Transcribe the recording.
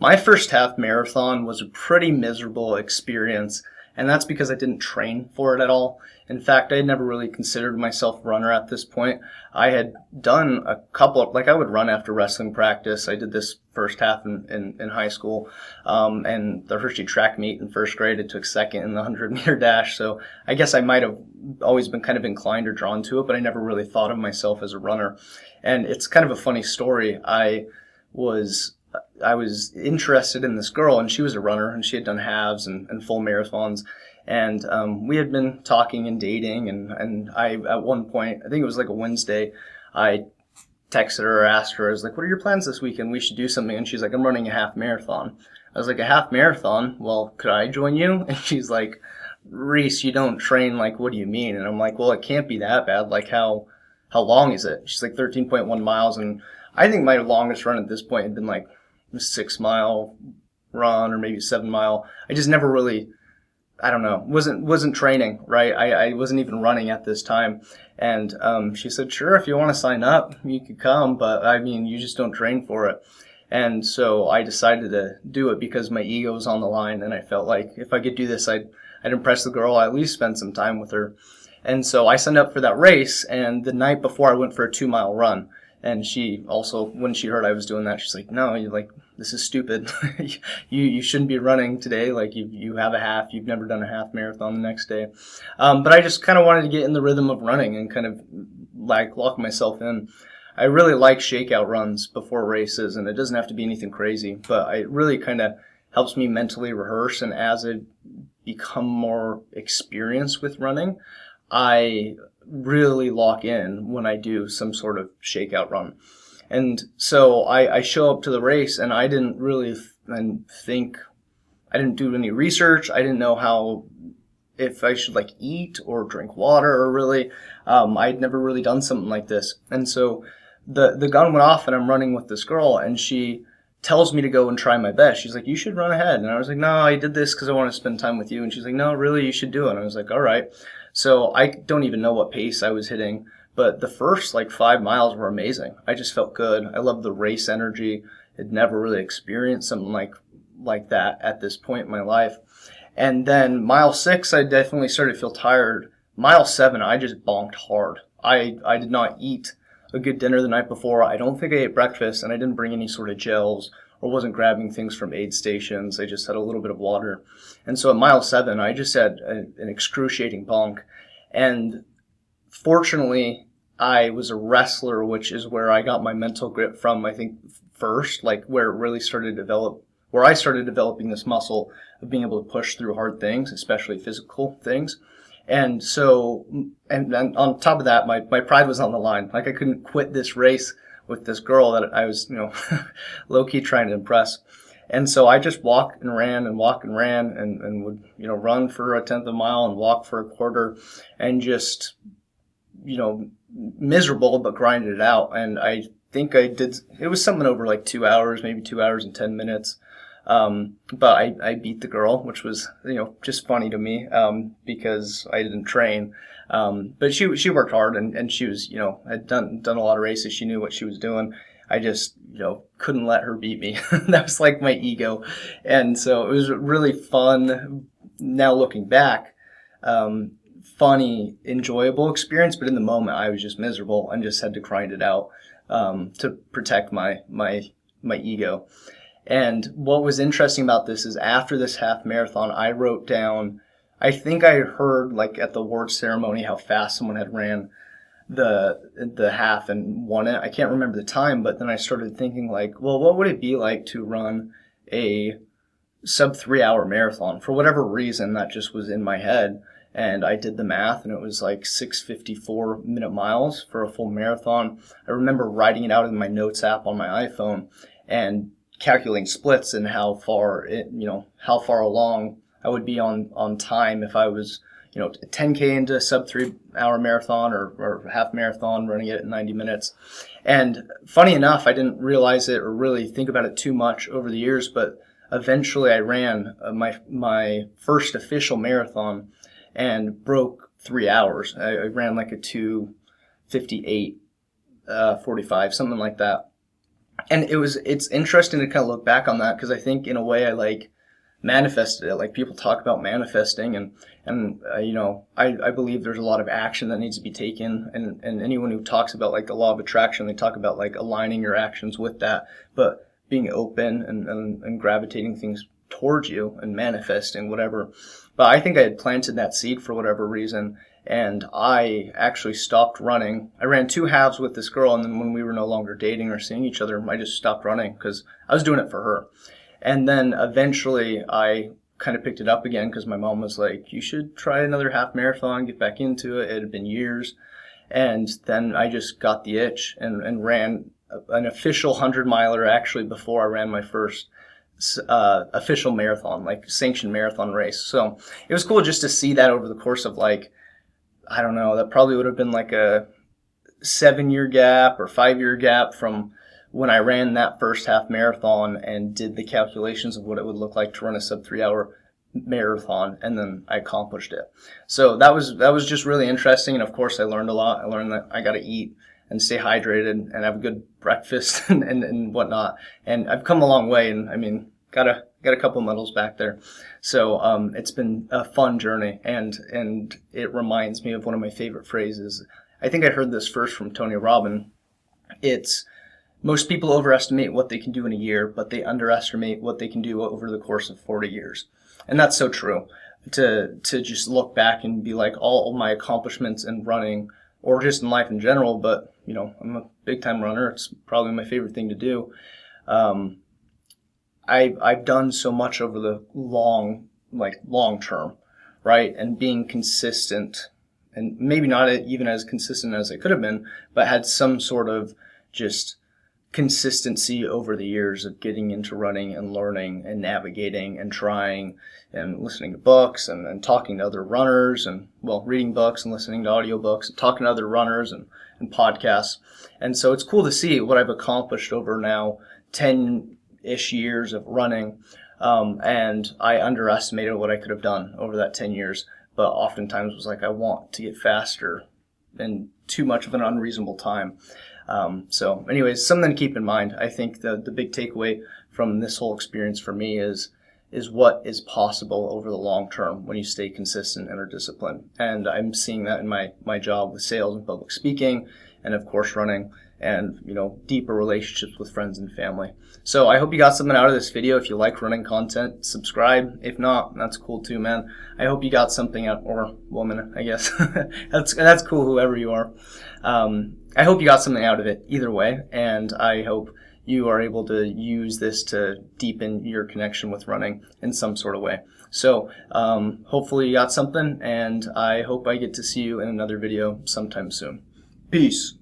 My first half marathon was a pretty miserable experience, and that's because I didn't train for it at all. In fact, I had never really considered myself a runner at this point. I had done a couple of, like I would run after wrestling practice. I did this first half in high school, and the Hershey track meet in first grade, I took second in the 100-meter dash. So I guess I might have always been kind of inclined or drawn to it, but I never really thought of myself as a runner. And it's kind of a funny story. Was I was interested in this girl, and she was a runner, and she had done halves and full marathons. And we had been talking and dating, and I, at one point, I think it was like a Wednesday, I texted her or asked her, I was like, what are your plans this weekend? We should do something. And she's like, I'm running a half marathon. I was like, a half marathon? Well, could I join you? And she's like, Reese, you don't train, like, what do you mean? And I'm like, well, it can't be that bad. Like, how long is it? She's like 13.1 miles, and I think my longest run at this point had been like a 6-mile run or maybe 7-mile. I just never really, I don't know, wasn't training, right? I wasn't even running at this time. And she said, sure, if you want to sign up, you could come, but I mean, you just don't train for it. And so I decided to do it because my ego was on the line, and I felt like if I could do this, I'd impress the girl, I'd at least spend some time with her. And so I signed up for that race, and the night before I went for a 2-mile run. And she also, when she heard I was doing that, she's like, no, you're like, this is stupid. you shouldn't be running today. Like, you have a half. You've never done a half marathon the next day. But I just kind of wanted to get in the rhythm of running and kind of like lock myself in. I really like shakeout runs before races, and it doesn't have to be anything crazy, but it really kind of helps me mentally rehearse. And as I become more experienced with running, I really lock in when I do some sort of shakeout run. And so I show up to the race, and I didn't really think, I didn't do any research. I didn't know if I should like eat or drink water or really. I'd never really done something like this. And so the gun went off, and I'm running with this girl, and she tells me to go and try my best. She's like, you should run ahead. And I was like, no, I did this because I want to spend time with you. And she's like, no, really, you should do it. And I was like, all right. So I don't even know what pace I was hitting, but the first like 5 miles were amazing. I just felt good. I loved the race energy. Had never really experienced something like that at this point in my life. And then mile 6, I definitely started to feel tired. Mile 7, I just bonked hard. I did not eat a good dinner the night before. I don't think I ate breakfast, and I didn't bring any sort of gels or wasn't grabbing things from aid stations. I just had a little bit of water. And so at mile 7, I just had an excruciating bonk. And fortunately, I was a wrestler, which is where I got my mental grip from, I think, first, like where it really started to develop, where I started developing this muscle of being able to push through hard things, especially physical things. And so, and on top of that, my pride was on the line. Like I couldn't quit this race with this girl that I was, low-key trying to impress. And so I just walked and ran and would, run for a 1/10 of a mile and walk for a quarter and just, miserable, but grinded it out. And I think I did, it was something over like 2 hours, maybe 2 hours and 10 minutes. But I beat the girl, which was, just funny to me, because I didn't train. But she worked hard and she was, had done a lot of races. She knew what she was doing. I just, couldn't let her beat me. That was like my ego. And so it was really fun. Now looking back, funny, enjoyable experience. But in the moment, I was just miserable and just had to grind it out, to protect my ego. And what was interesting about this is after this half marathon, I wrote down, I think I heard like at the award ceremony how fast someone had ran the half and won it. I can't remember the time, but then I started thinking like, well, what would it be like to run a sub 3 hour marathon? For whatever reason, that just was in my head. And I did the math, and it was like 6:54 minute miles for a full marathon. I remember writing it out in my notes app on my iPhone and calculating splits and how far along I would be on time if I was, 10K into a sub 3 hour marathon or half marathon, running it at 90 minutes. And funny enough, I didn't realize it or really think about it too much over the years, but eventually I ran my first official marathon and broke 3 hours. I ran like a 2:58, 45, something like that. And it's interesting to kind of look back on that, because I think in a way I like manifested it. Like, people talk about manifesting, and you know, I believe there's a lot of action that needs to be taken, and anyone who talks about like the law of attraction, they talk about like aligning your actions with that, but being open and gravitating things towards you and manifesting whatever. But I think I had planted that seed for whatever reason, and I actually stopped running. I ran 2 halves with this girl, and then when we were no longer dating or seeing each other, I just stopped running because I was doing it for her. And then eventually I kind of picked it up again because my mom was like, you should try another half marathon, get back into it. It had been years. And then I just got the itch and ran an official 100-miler actually before I ran my first official marathon, like sanctioned marathon race. So it was cool just to see that over the course of like, I don't know, that probably would have been like a 7-year gap or 5-year gap from when I ran that first half marathon and did the calculations of what it would look like to run a sub 3-hour marathon, and then I accomplished it. So that was just really interesting, and of course I learned a lot. I learned that I got to eat and stay hydrated and have a good breakfast and whatnot. And I've come a long way, and I mean, got a couple medals back there. So it's been a fun journey, and it reminds me of one of my favorite phrases. I think I heard this first from Tony Robbins. It's, most people overestimate what they can do in a year, but they underestimate what they can do over the course of 40 years. And that's so true. To just look back and be like, all my accomplishments in running, or just in life in general, but you know, I'm a big time runner. It's probably my favorite thing to do. I've done so much over the long term, right? And being consistent, and maybe not even as consistent as I could have been, but had some sort of just consistency over the years of getting into running and learning and navigating and trying and listening to books and talking to other runners, and well, reading books and listening to audiobooks and talking to other runners and podcasts. And so it's cool to see what I've accomplished over now 10-ish years of running. And I underestimated what I could have done over that 10 years, but oftentimes was like, I want to get faster in too much of an unreasonable time. So anyways, something to keep in mind. I think the big takeaway from this whole experience for me is what is possible over the long term when you stay consistent and are disciplined. And I'm seeing that in my job with sales and public speaking, and of course running, and you know, deeper relationships with friends and family. So I hope you got something out of this video. If you like running content, subscribe. If not, that's cool too, man. I hope you got something out, or woman, I guess. that's cool, whoever you are. I hope you got something out of it either way, and I hope you are able to use this to deepen your connection with running in some sort of way. So hopefully you got something, and I hope I get to see you in another video sometime soon. Peace.